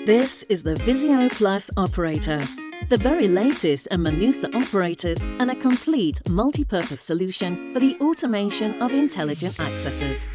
This is the Visio Plus Opérateur, the very latest in Manusa operators and a complete multi-purpose solution for the automation of intelligent accesses.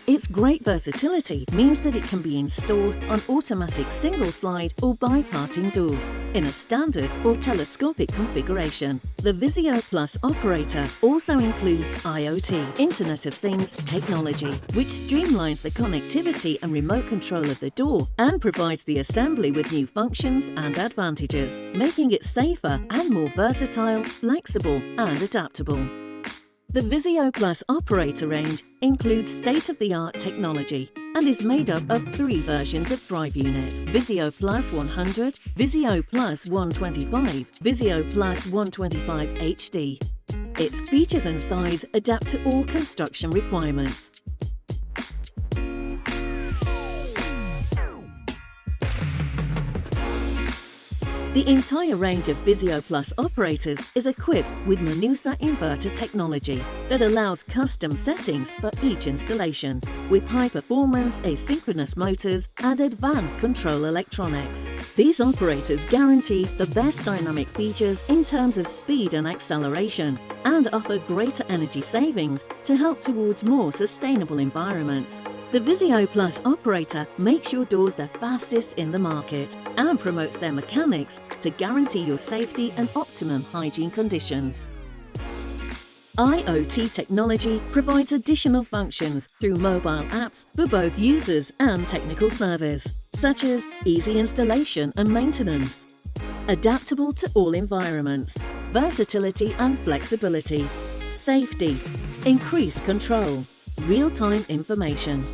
Its great versatility means that it can be installed on automatic single-slide or bi-parting doors in a standard or telescopic configuration. The Visio Plus Opérateur also includes IoT, Internet of Things technology, which streamlines the connectivity and remote control of the door and provides the assembly with new functions and advantages, making it safer and more versatile, flexible and adaptable. The Visio Plus Opérateur range includes state-of-the-art technology and is made up of 3 versions of drive units: Visio Plus 100, Visio Plus 125, Visio Plus 125 HD. Its features and size adapt to all construction requirements. The entire range of Visio Plus operators is equipped with Manusa inverter technology that allows custom settings for each installation, with high-performance asynchronous motors and advanced control electronics. These operators guarantee the best dynamic features in terms of speed and acceleration, and offer greater energy savings to help towards more sustainable environments. The Visio Plus Opérateur makes your doors the fastest in the market and promotes their mechanics to guarantee your safety and optimum hygiene conditions. IoT technology provides additional functions through mobile apps for both users and technical service, such as easy installation and maintenance, adaptable to all environments, versatility and flexibility, safety, increased control, real-time information.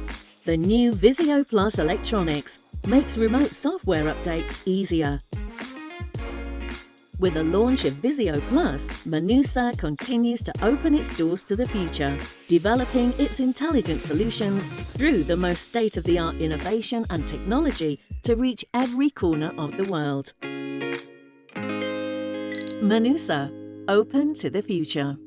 The new Visio Plus electronics makes remote software updates easier. With the launch of Visio Plus, Manusa continues to open its doors to the future, developing its intelligent solutions through the most state-of-the-art innovation and technology to reach every corner of the world. Manusa, open to the future.